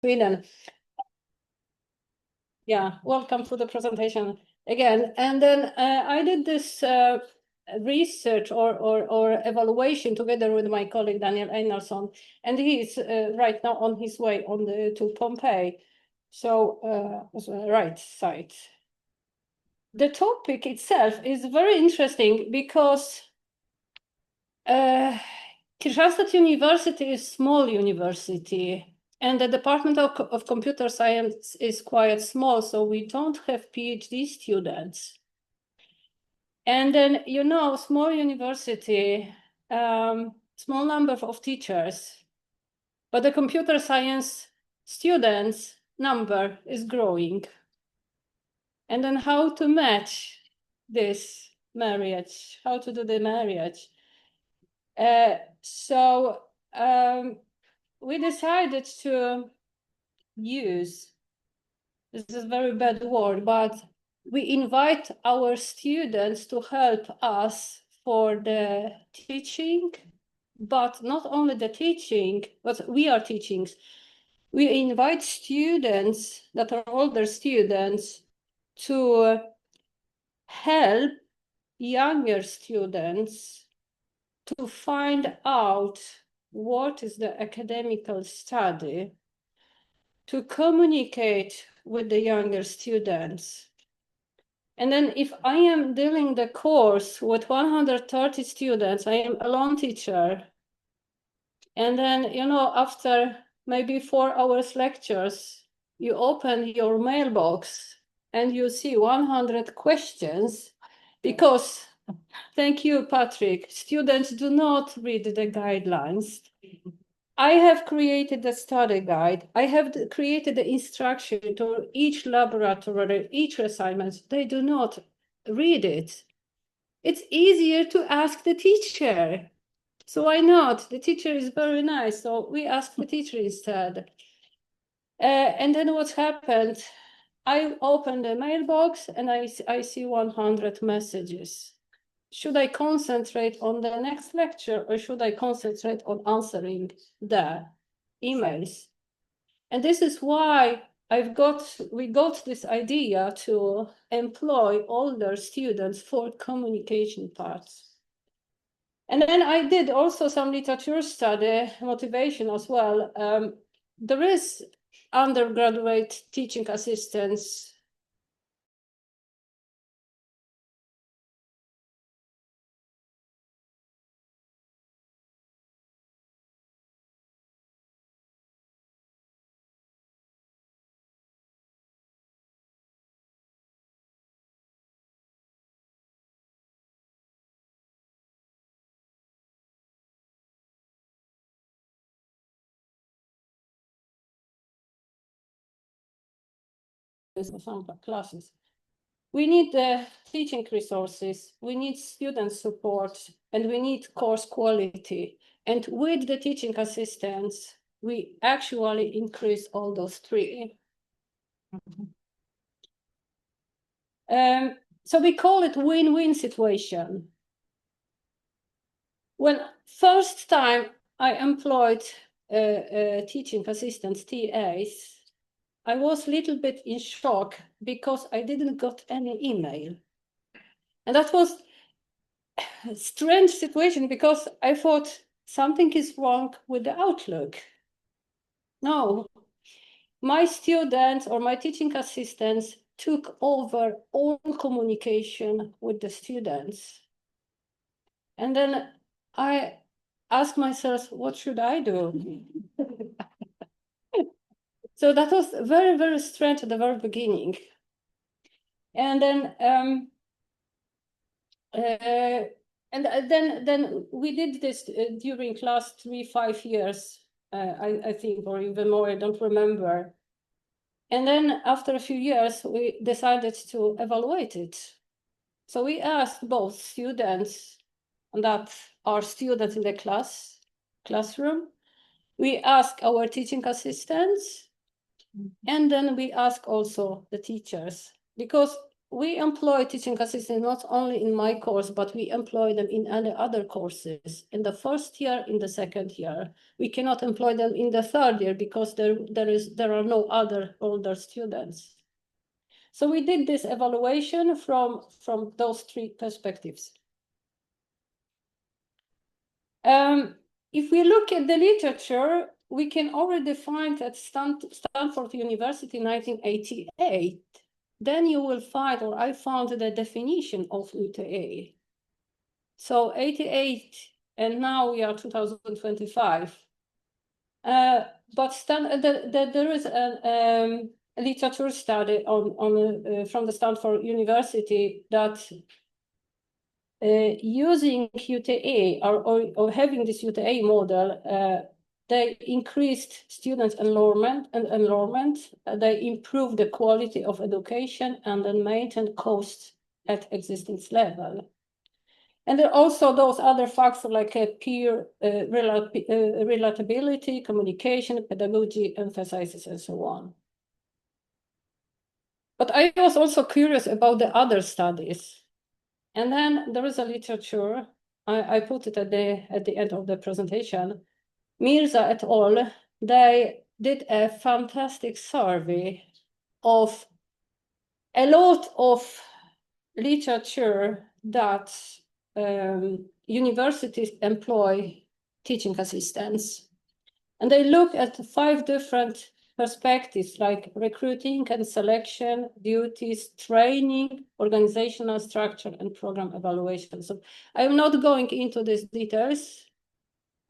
Sweden. Yeah, welcome to the presentation again. And then I did this research or evaluation together with my colleague Daniel Einarson, and he is right now on his way to Pompeii. So right side. The topic itself is very interesting because Kristianstad University is a small university, and the Department of Computer Science is quite small, so we don't have PhD students. And then, you know, small university, small number of teachers, but the computer science students number is growing. And then how to match this marriage, how to do the marriage. So we decided to use, this is a very bad word, but we invite our students to help us for the teaching, but not only the teaching, but we are teaching. We invite students that are older students to help younger students to find out what is the academical study, to communicate with the younger students. And then if I am doing the course with 130 students, I am a lone teacher. And then, you know, after maybe 4 hours lectures, you open your mailbox and you see 100 questions because, thank you, Patrick, students do not read the guidelines. I have created a study guide. I have created the instruction to each laboratory, each assignment. They do not read it. It's easier to ask the teacher. So why not? The teacher is very nice. So we ask the teacher instead. And then what happened? I opened the mailbox and I see 100 messages. Should I concentrate on the next lecture or should I concentrate on answering the emails? And this is why we got this idea to employ older students for communication parts. And then I did also some literature study, motivation as well. There is undergraduate teaching assistants. Some classes. We need the teaching resources, we need student support, and we need course quality. And with the teaching assistants, we actually increase all those three. So we call it win-win situation. When first time I employed teaching assistants, TAs, I was a little bit in shock because I didn't got any email. And that was a strange situation because I thought something is wrong with the Outlook. No, my students or my teaching assistants took over all communication with the students. And then I asked myself, what should I do? So that was very, very strange at the very beginning. And then then we did this during last 3-5 years, I think, or even more, I don't remember. And then after a few years, we decided to evaluate it. So we asked both students that are students in the classroom. We asked our teaching assistants, and then we ask also the teachers, because we employ teaching assistants not only in my course, but we employ them in any other courses. In the first year, in the second year. We cannot employ them in the third year because there are no other older students. So we did this evaluation from those three perspectives. If we look at the literature, we can already find at Stanford University in 1988, then you will find, or I found the definition of UTA. So 88, and now we are 2025. But there is a literature study from the Stanford University that using UTA or having this UTA model, they increased students' enrollment. They improved the quality of education and then maintained costs at existing level. And there are also those other factors like peer relatability, communication, pedagogy, emphasizes, and so on. But I was also curious about the other studies. And then there is a literature, I put it at the end of the presentation. Mirza et al., they did a fantastic survey of a lot of literature that universities employ teaching assistants. And they look at 5 different perspectives like recruiting and selection, duties, training, organizational structure, and program evaluation. So I'm not going into these details.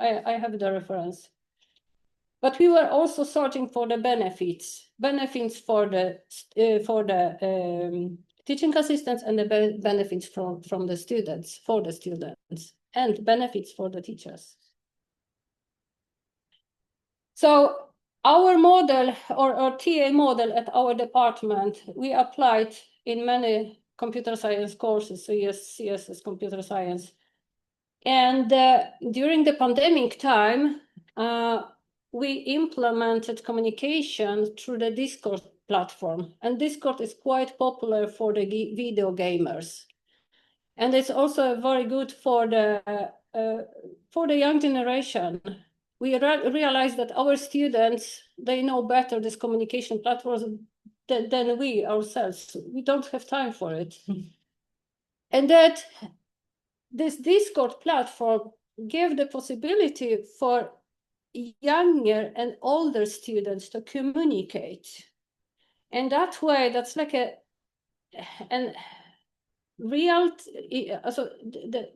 I have the reference. But we were also searching for the benefits for the teaching assistants and the benefits from the students, for the students, and benefits for the teachers. So our model or TA model at our department, we applied in many computer science courses, so yes, CSS computer science. And during the pandemic time, we implemented communication through the Discord platform. And Discord is quite popular for the video gamers. And it's also very good for the young generation. We realized that our students, they know better this communication platforms than we ourselves. We don't have time for it. And that this Discord platform gave the possibility for younger and older students to communicate. And that way, that's like an real, so the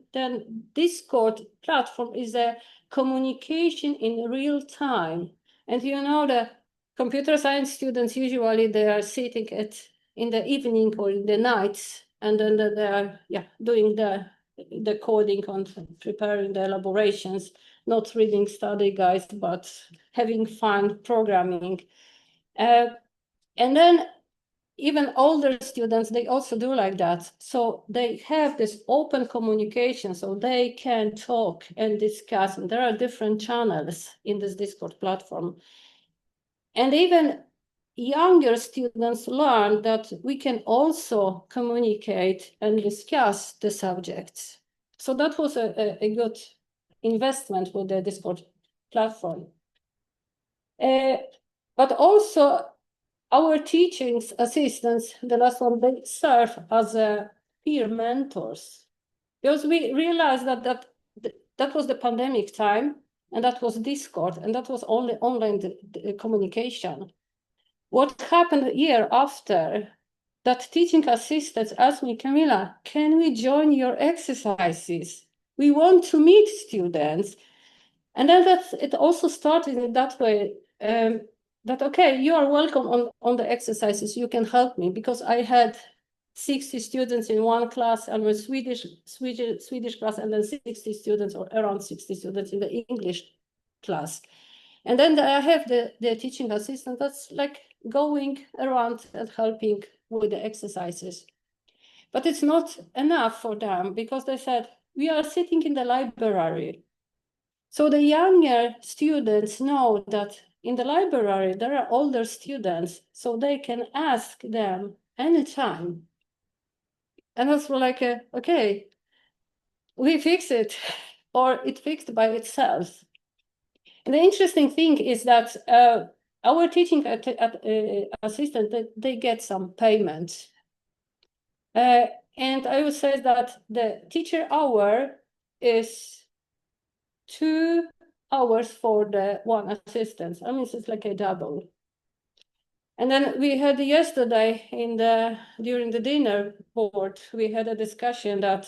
Discord platform is a communication in real time. And you know, the computer science students, usually they are sitting in the evening or in the nights, and then they are doing the coding and preparing the elaborations, not reading study guides, but having fun programming. And then even older students, they also do like that. So they have this open communication, so they can talk and discuss. And there are different channels in this Discord platform. And even younger students learn that we can also communicate and discuss the subjects. So that was a good investment with the Discord platform. But also, our teaching assistants, the last one, they serve as peer mentors, because we realized that was the pandemic time, and that was Discord, and that was only online communication. What happened a year after, that teaching assistants asked me, Kamilla, can we join your exercises? We want to meet students. And then it also started in that way, that, okay, you are welcome on the exercises, you can help me, because I had 60 students in one class and a Swedish class, and then 60 students or around 60 students in the English class. And then I have the teaching assistant that's like going around and helping with the exercises. But it's not enough for them, because they said, we are sitting in the library. So the younger students know that in the library, there are older students, so they can ask them anytime. And I was like, okay, we fix it, or it fixed by itself. And the interesting thing is that our teaching assistant, they get some payment. And I would say that the teacher hour is 2 hours for the one assistant. I mean, it's like a double. And then we had yesterday during the dinner board, we had a discussion that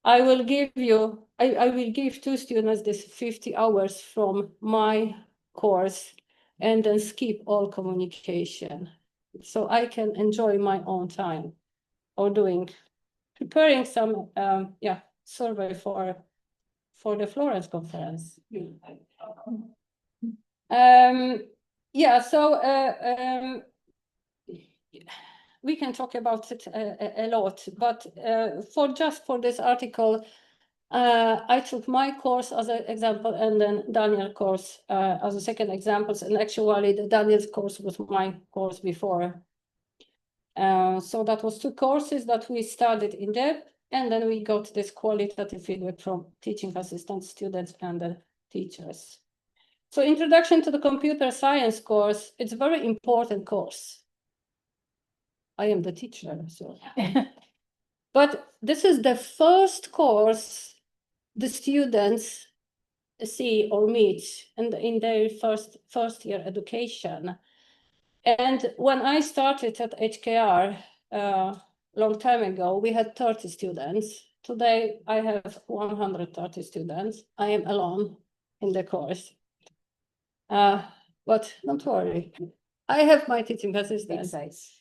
I will give 2 students this 50 hours from my course and then skip all communication. So I can enjoy my own time or preparing some survey for the Florence conference. We can talk about it a lot, but for this article, I took my course as an example and then Daniel's course as a second example. And actually, the Daniel's course was my course before. So that was 2 courses that we studied in depth, and then we got this qualitative feedback from teaching assistants, students, and the teachers. So Introduction to the Computer Science course, it's a very important course. I am the teacher, so. But this is the first course the students see or meet in their first year education. And when I started at HKR long time ago, we had 30 students. Today, I have 130 students. I am alone in the course. But don't worry, I have my teaching assistants.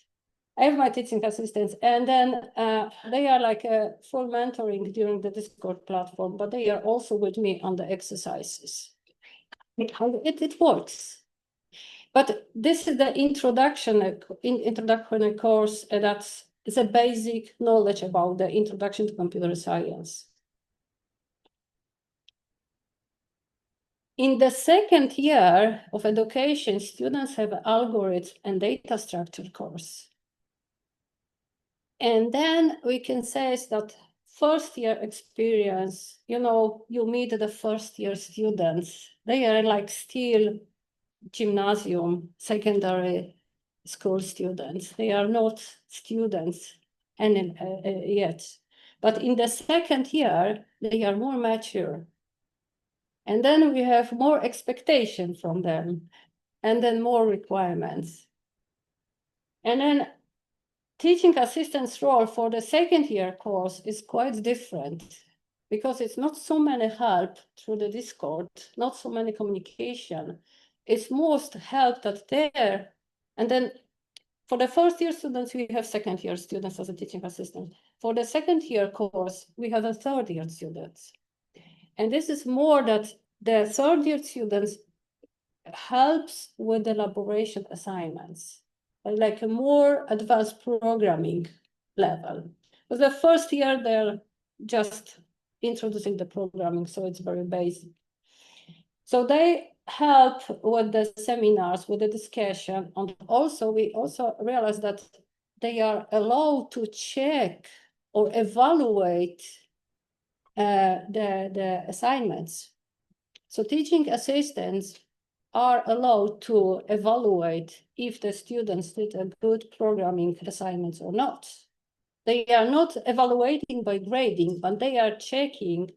I have my teaching assistants, and then they are like a full mentoring during the Discord platform, but they are also with me on the exercises. It works. But this is the introductory course it's a basic knowledge about the introduction to computer science. In the second year of education, students have an algorithm and data structure course. And then we can say that first year experience, you meet the first year students. They are like still gymnasium, secondary school students. They are not students yet. But in the second year, they are more mature. And then we have more expectation from them, and then more requirements. And then teaching assistant's role for the second year course is quite different, because it's not so many help through the Discord, not so many communication. It's most help that there. And then for the first year students, we have second year students as a teaching assistant. For the second year course, we have a third year students. And this is more that the third year students helps with elaboration assignments, like a more advanced programming level. But the first year, they're just introducing the programming, so it's very basic. So they help with the seminars, with the discussion, and also we also realize that they are allowed to check or evaluate the assignments. So teaching assistants are allowed to evaluate if the students did a good programming assignments or not. They are not evaluating by grading, but they are checking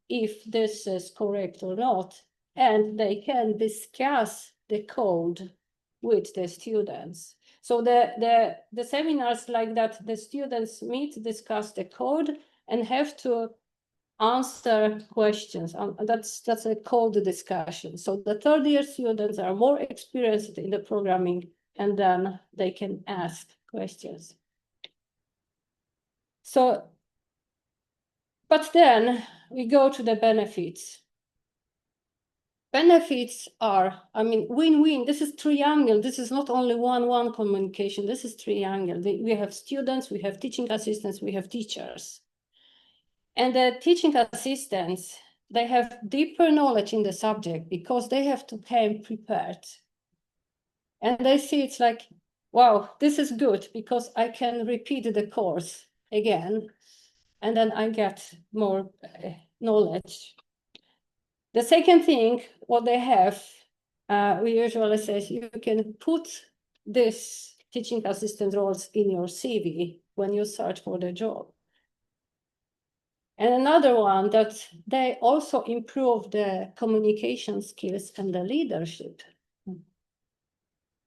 if this is correct or not, and they can discuss the code with the students. So the seminars like that, the students meet, discuss the code, and have to answer questions. That's a code discussion. So the third year students are more experienced in the programming, and then they can ask questions. So, but then we go to the benefits. Benefits are, win-win. This is triangle. This is not only one-one communication. This is triangle. We have students, we have teaching assistants, we have teachers. And the teaching assistants, they have deeper knowledge in the subject because they have to come prepared. And they see it's like, wow, this is good because I can repeat the course again, and then I get more knowledge. The second thing, what they have, we usually say you can put this teaching assistant roles in your CV when you search for the job. And another one, that they also improve the communication skills and the leadership.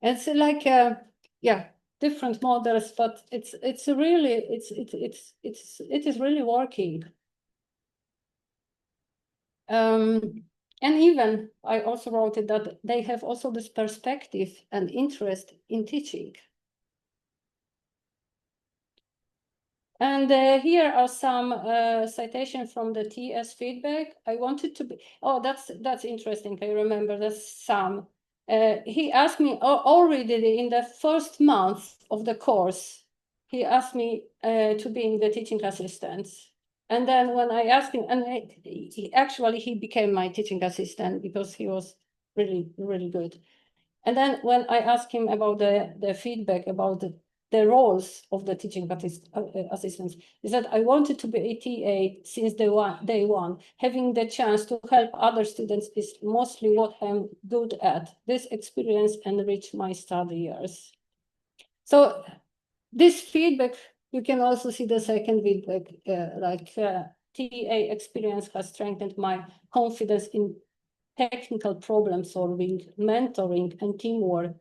It's like different models, but it is really working. And even I also wrote it that they have also this perspective and interest in teaching. And here are some citations from the TS feedback. I wanted to be, oh, that's interesting. I remember there's some. He asked me already in the first month of the course, he asked me to be in the teaching assistant. And then when I asked him, and he became my teaching assistant because he was really, really good. And then when I asked him about the feedback about the roles of the teaching assistants, he said, I wanted to be a TA since day one. Having the chance to help other students is mostly what I'm good at. This experience enriched my study years. So this feedback, you can also see the second feedback, TA experience has strengthened my confidence in technical problem solving, mentoring, and teamwork,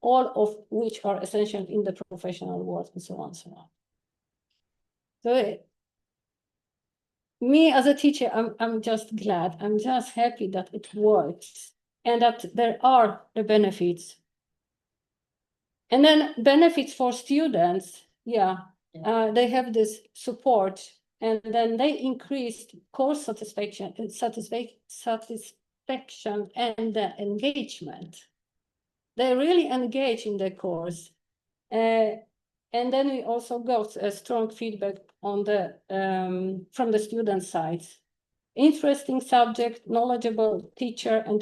all of which are essential in the professional world, and so on and so on. So me as a teacher, I'm just glad, I'm just happy that it works and that there are the benefits. And then benefits for students, they have this support, and then they increased course satisfaction and engagement. They really engage in the course. And then we also got a strong feedback on the from the student side. Interesting subject, knowledgeable teacher, and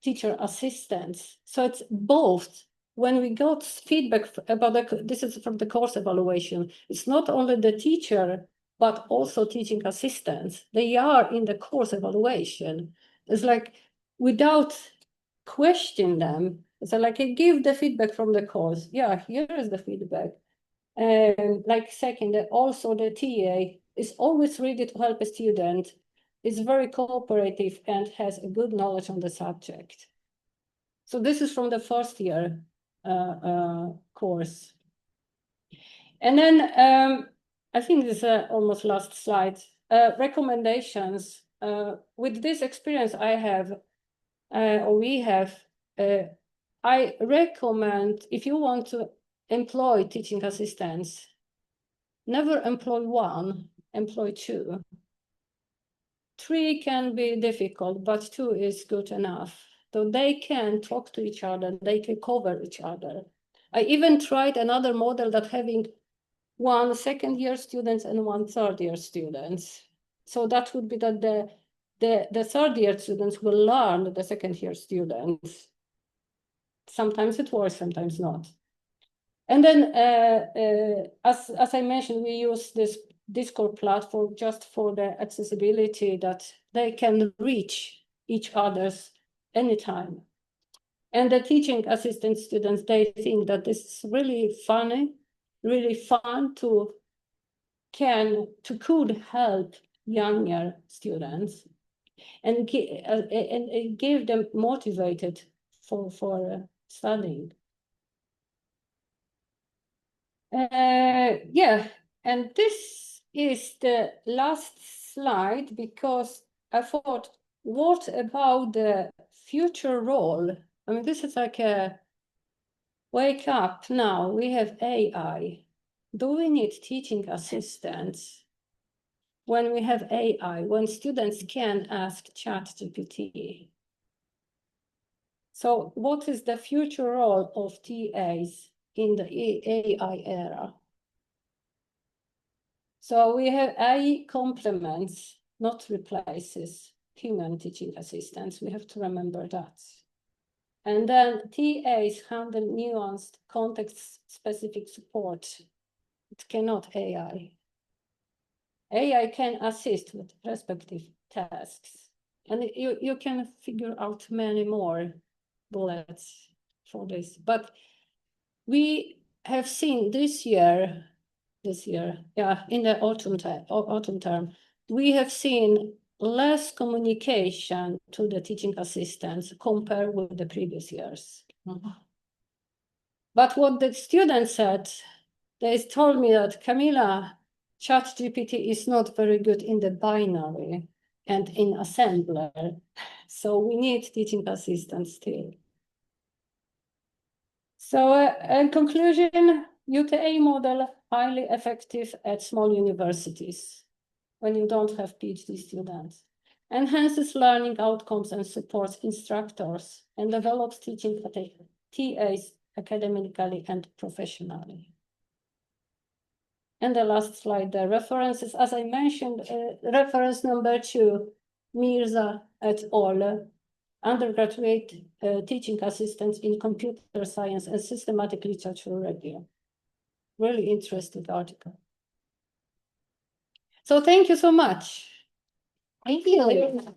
teacher assistants. So it's both. When we got feedback about this is from the course evaluation, it's not only the teacher, but also teaching assistants. They are in the course evaluation. It's like without question them. So like I give the feedback from the course. Yeah, here is the feedback. Like second, also the TA is always ready to help a student, is very cooperative and has a good knowledge on the subject. So this is from the first year course. And then I think this is almost last slide. Recommendations. With this experience I have, or we have, I recommend if you want to employ teaching assistants, never employ one, employ two. 3 can be difficult, but 2 is good enough. So they can talk to each other, they can cover each other. I even tried another model that having 1 second-year students and 1 third-year students. So that would be that the third-year students will learn the second-year students. Sometimes it works, sometimes not. And then, as I mentioned, we use this Discord platform just for the accessibility, that they can reach each other's anytime. And the teaching assistant students, they think that this is really funny, really fun could help younger students and give them motivated for studying. And this is the last slide, because I thought, what about the future role? I mean, this is like a wake up now. We have AI. Do we need teaching assistants when we have AI, when students can ask ChatGPT? So what is the future role of TAs in the AI era? So we have AI complements, not replaces human teaching assistants. We have to remember that. And then TAs handle nuanced, context-specific support. It cannot AI. AI can assist with respective tasks. And you can figure out many more bullets for this. But we have seen this year, yeah, in the autumn term, we have seen less communication to the teaching assistants compared with the previous years. But what the students said, they told me that, Kamilla, ChatGPT is not very good in the binary and in assembler. So we need teaching assistants still. So in conclusion, UTA model, highly effective at small universities when you don't have PhD students. Enhances learning outcomes and supports instructors and develops teaching TAs academically and professionally. And the last slide, the references, as I mentioned, reference number 2, Mirza et al., undergraduate teaching assistants in computer science and systematic literature review. Really interesting article. So thank you so much. Thank you.